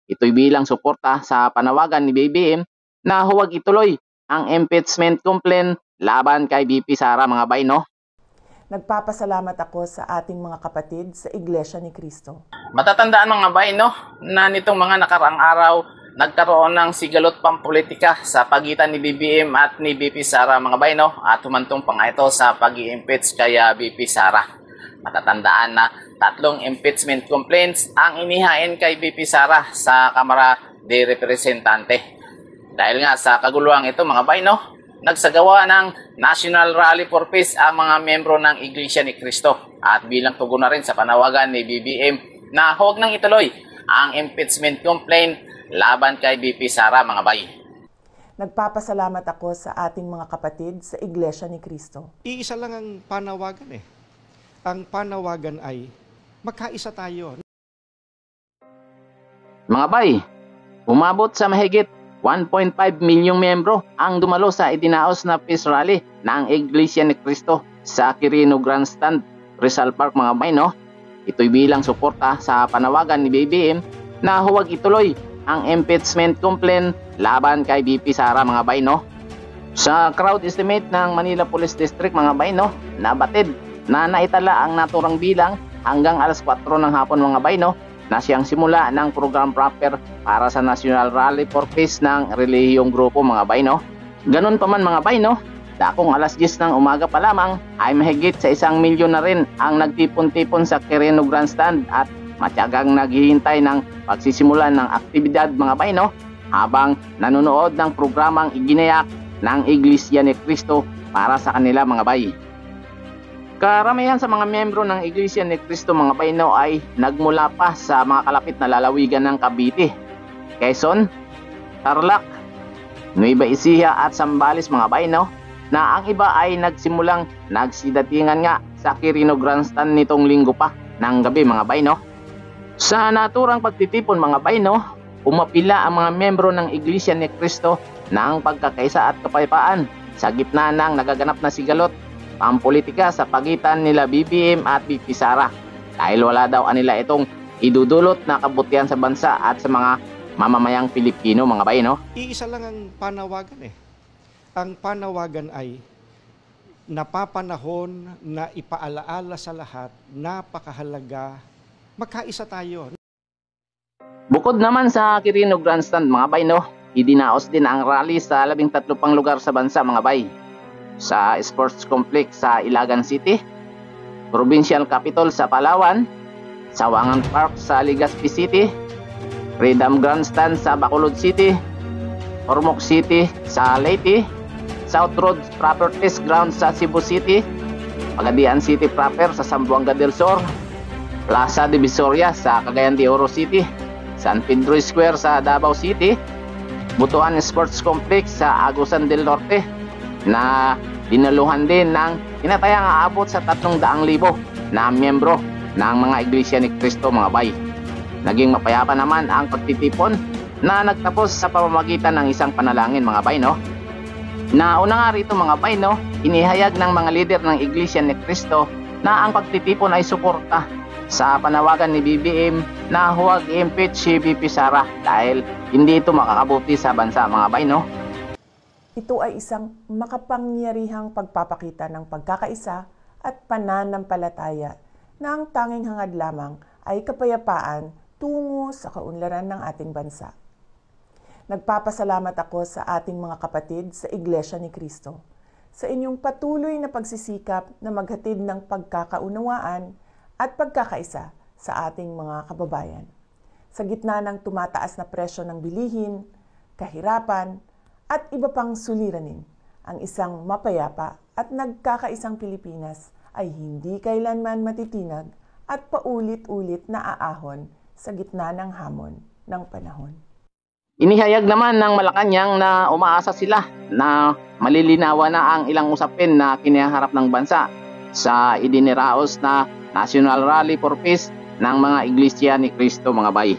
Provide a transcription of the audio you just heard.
Ito'y bilang suporta sa panawagan ni BBM na huwag ituloy ang impeachment complaint laban kay VP Sara mga bay, no? Nagpapasalamat ako sa ating mga kapatid sa Iglesia ni Cristo. Matatandaan mga bay, no, na nitong mga nakaraang araw, nagkaroon ng sigalot pampolitika sa pagitan ni BBM at ni VP Sara mga bay, no? At humantong pa nga ito sa pag-i-impeach kay VP Sara. Matatandaan na 3 impeachment complaints ang inihain kay VP Sara sa Kamara de Representante. Dahil nga sa kaguluhan ito mga bay, no, nagsagawa ng National Rally for Peace ang mga membro ng Iglesia ni Cristo at bilang tugon na rin sa panawagan ni BBM na huwag nang ituloy ang impeachment complaint laban kay VP Sara mga bay. Nagpapasalamat ako sa ating mga kapatid sa Iglesia ni Cristo. Iisa lang ang panawagan eh. Ang panawagan ay magkaisa tayo. Mga bay, umabot sa mahigit 1.5 milyong miyembro ang dumalo sa itinaos na peace rally ng Iglesia ni Cristo sa Quirino Grandstand, Rizal Park mga bay, no? Ito'y bilang suporta sa panawagan ni BBM na huwag ituloy ang impeachment complaint laban kay VP Sara mga bay, no? Sa crowd estimate ng Manila Police District mga bay, no, nabatid na naitala ang naturang bilang hanggang alas 4 ng hapon mga bay, no, na siyang simula ng program proper para sa National Rally for Peace ng relihiyong grupo mga bay, no. Ganun pa man mga bay, no, dakong alas 10 ng umaga pa lamang ay mahigit sa 1 milyon na rin ang nagtipon-tipon sa Quirino Grandstand at matyagang naghihintay ng pagsisimula ng aktibidad mga bay, no, habang nanonood ng programang iginayak ng Iglesia ni Cristo para sa kanila mga bay. Karamihan sa mga miyembro ng Iglesia ni Cristo mga bay, no, ay nagmula pa sa mga kalapit na lalawigan ng Cavite, Quezon, Tarlac, Nueva Ecija at Zambales mga bay, no, na ang iba ay nagsimulang nagsidatingan nga sa Quirino Grandstand nitong linggo pa ng gabi mga bay, no. Sa naturang pagtitipon mga bay, no, umapila ang mga miyembro ng Iglesia ni Cristo ng pagkakaisa at kapayapaan sa gitna ng nagaganap na sigalot pampolitika sa pagitan nila BBM at VP Sara, dahil wala daw anila itong idudulot na kabutihan sa bansa at sa mga mamamayang Pilipino mga bay, no. Iisa lang ang panawagan eh. Ang panawagan ay napapanahon na ipaalaala sa lahat, napakahalaga, magkaisa tayo. Bukod naman sa Quirino Grandstand mga bay, no, idinaos din ang rally sa 13 pang lugar sa bansa mga bay. Sa Sports Complex sa Ilagan City, Provincial Capitol sa Palawan, Sawangan Park sa Legazpi City, Freedom Grandstand sa Bacolod City, Ormoc City sa Leyte, South Road Properties Ground sa Cebu City, Pagadian City proper sa Zamboanga del Sur, Plaza Divisoria sa Cagayan de Oro City, San Pedro Square sa Davao City, Butuan Sports Complex sa Agusan del Norte, na dinaluhan din ng tinatayang aabot sa 300,000 na miyembro ng mga Iglesia ni Cristo mga bay. Naging mapayapa naman ang pagtitipon na nagtapos sa pamamagitan ng isang panalangin mga bay, no. Nauna nga rito mga bay, no, inihayag ng mga lider ng Iglesia ni Cristo na ang pagtitipon ay suporta sa panawagan ni BBM na huwag i-impeach si VP Sara dahil hindi ito makakabuti sa bansa mga bay, no. Ito ay isang makapangyarihang pagpapakita ng pagkakaisa at pananampalataya na ang tanging hangad lamang ay kapayapaan tungo sa kaunlaran ng ating bansa. Nagpapasalamat ako sa ating mga kapatid sa Iglesia ni Cristo sa inyong patuloy na pagsisikap na maghatid ng pagkakaunawaan at pagkakaisa sa ating mga kababayan. Sa gitna ng tumataas na presyo ng bilihin, kahirapan, at iba pang suliranin, ang isang mapayapa at nagkakaisang Pilipinas ay hindi kailanman matitinag at paulit-ulit na aahon sa gitna ng hamon ng panahon. Inihayag naman ng Malacanang na umaasa sila na malilinawan na ang ilang usapin na kinaharap ng bansa sa idiniraos na National Rally for Peace ng mga Iglesia ni Cristo mga bay.